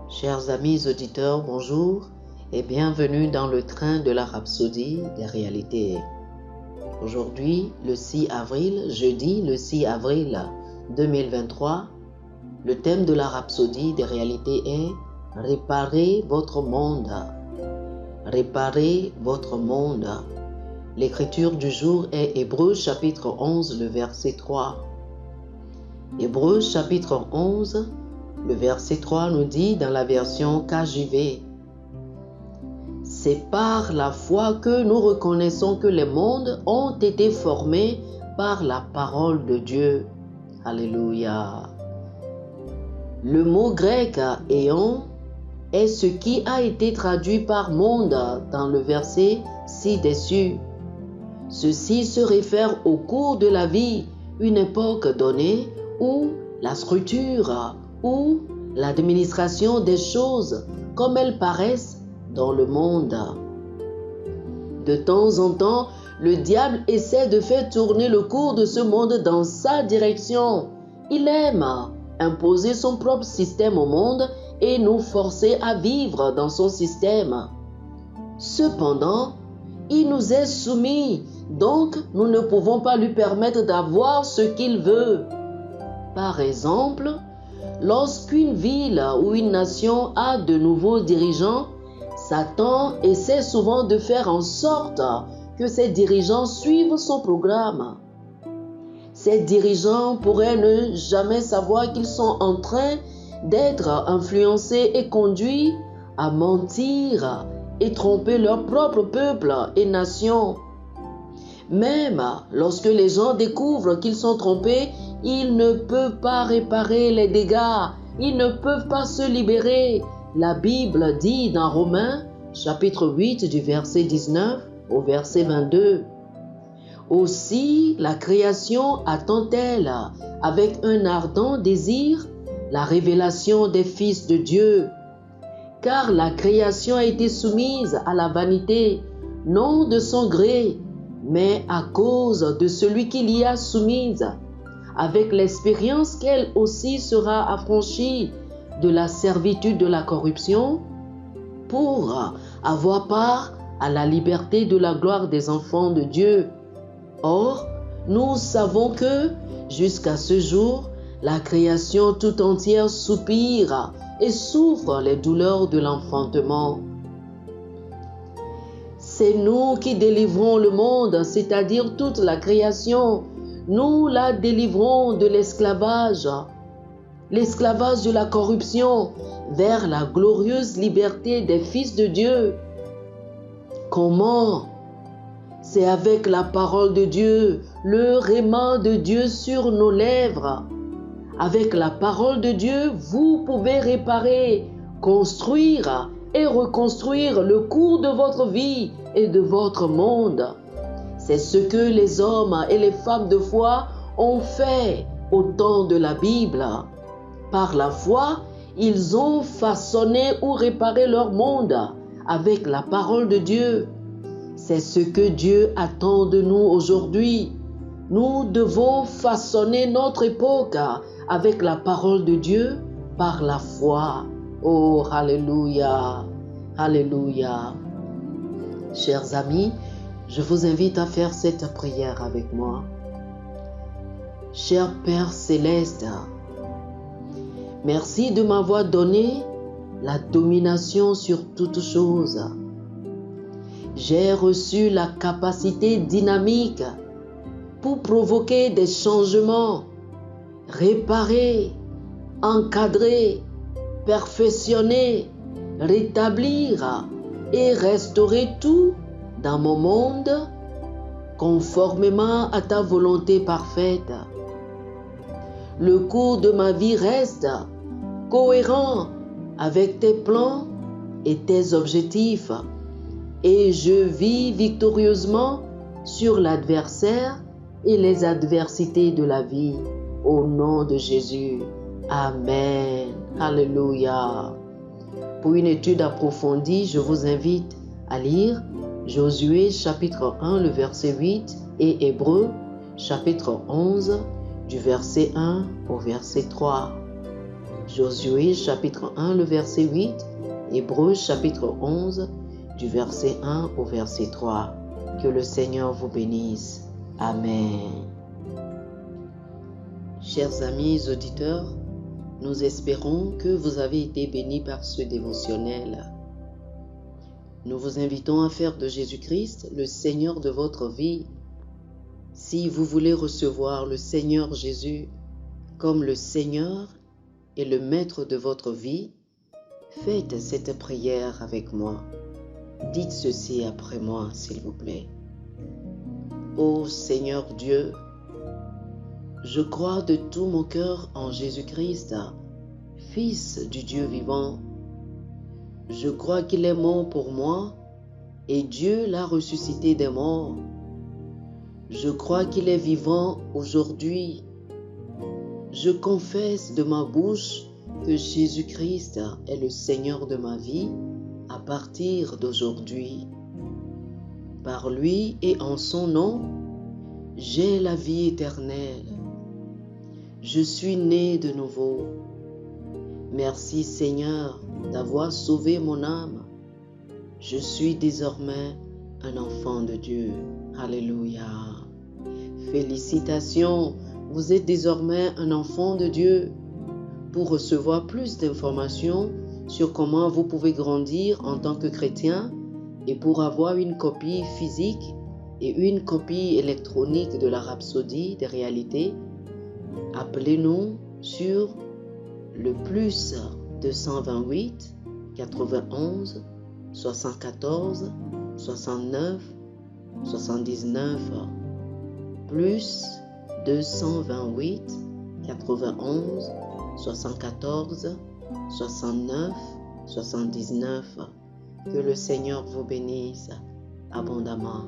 Chers amis auditeurs, bonjour et bienvenue dans le train de la rhapsodie des réalités. Aujourd'hui, le 6 avril, jeudi le 6 avril 2023, le thème de la rhapsodie des réalités est « Réparez votre monde ». Réparez votre monde. L'écriture du jour est Hébreux chapitre 11, le verset 3. Hébreux chapitre 11, le verset 3 nous dit dans la version KJV, « C'est par la foi que nous reconnaissons que les mondes ont été formés par la parole de Dieu. » Alléluia. Le mot grec « éon » est ce qui a été traduit par « monde » dans le verset ci-dessus. Ceci se réfère au cours de la vie, une époque donnée où la structure ou l'administration des choses comme elles paraissent dans le monde. De temps en temps, le diable essaie de faire tourner le cours de ce monde dans sa direction. Il aime imposer son propre système au monde et nous forcer à vivre dans son système. Cependant, il nous est soumis, donc nous ne pouvons pas lui permettre d'avoir ce qu'il veut. Par exemple, lorsqu'une ville ou une nation a de nouveaux dirigeants, Satan essaie souvent de faire en sorte que ces dirigeants suivent son programme. Ces dirigeants pourraient ne jamais savoir qu'ils sont en train d'être influencés et conduits à mentir et tromper leur propre peuple et nation. Même lorsque les gens découvrent qu'ils sont trompés, ils ne peuvent pas réparer les dégâts, ils ne peuvent pas se libérer. La Bible dit dans Romains, chapitre 8, du verset 19 au verset 22. Aussi, la création attend-elle avec un ardent désir la révélation des fils de Dieu. Car la création a été soumise à la vanité, non de son gré, mais à cause de celui qui l'y a soumise, avec l'expérience qu'elle aussi sera affranchie de la servitude de la corruption, pour avoir part à la liberté de la gloire des enfants de Dieu. Or, nous savons que, jusqu'à ce jour, la création tout entière soupire et souffre les douleurs de l'enfantement. C'est nous qui délivrons le monde, c'est-à-dire toute la création. Nous la délivrons de l'esclavage de la corruption, vers la glorieuse liberté des fils de Dieu. Comment? C'est avec la parole de Dieu, le rhéma de Dieu sur nos lèvres. Avec la parole de Dieu, vous pouvez réparer, construire et reconstruire le cours de votre vie et de votre monde. C'est ce que les hommes et les femmes de foi ont fait au temps de la Bible. Par la foi, ils ont façonné ou réparé leur monde avec la parole de Dieu. C'est ce que Dieu attend de nous aujourd'hui. Nous devons façonner notre époque avec la parole de Dieu par la foi. Oh, alléluia, alléluia. Chers amis, je vous invite à faire cette prière avec moi. Cher Père Céleste, merci de m'avoir donné la domination sur toutes choses. J'ai reçu la capacité dynamique pour provoquer des changements, réparer, encadrer, perfectionner, rétablir et restaurer tout dans mon monde conformément à ta volonté parfaite. Le cours de ma vie reste cohérent avec tes plans et tes objectifs et je vis victorieusement sur l'adversaire et les adversités de la vie. Au nom de Jésus. Amen. Alléluia. Pour une étude approfondie, je vous invite à lire Josué chapitre 1, le verset 8 et Hébreux chapitre 11, du verset 1 au verset 3. Josué chapitre 1, le verset 8, Hébreux chapitre 11, du verset 1 au verset 3. Que le Seigneur vous bénisse. Amen. Chers amis auditeurs, nous espérons que vous avez été bénis par ce dévotionnel. Nous vous invitons à faire de Jésus-Christ le Seigneur de votre vie. Si vous voulez recevoir le Seigneur Jésus comme le Seigneur et le Maître de votre vie, faites cette prière avec moi. Dites ceci après moi, s'il vous plaît. Ô Seigneur Dieu, je crois de tout mon cœur en Jésus-Christ, Fils du Dieu vivant. Je crois qu'il est mort pour moi et Dieu l'a ressuscité des morts. Je crois qu'il est vivant aujourd'hui. Je confesse de ma bouche que Jésus-Christ est le Seigneur de ma vie à partir d'aujourd'hui. Par lui et en son nom, j'ai la vie éternelle. Je suis né de nouveau. Merci Seigneur d'avoir sauvé mon âme. Je suis désormais un enfant de Dieu. Alléluia. Félicitations, vous êtes désormais un enfant de Dieu. Pour recevoir plus d'informations sur comment vous pouvez grandir en tant que chrétien et pour avoir une copie physique et une copie électronique de la Rhapsodie des réalités, appelez-nous sur le plus 228 91 74 69 79 plus 228 91 74 69 79. Que le Seigneur vous bénisse abondamment.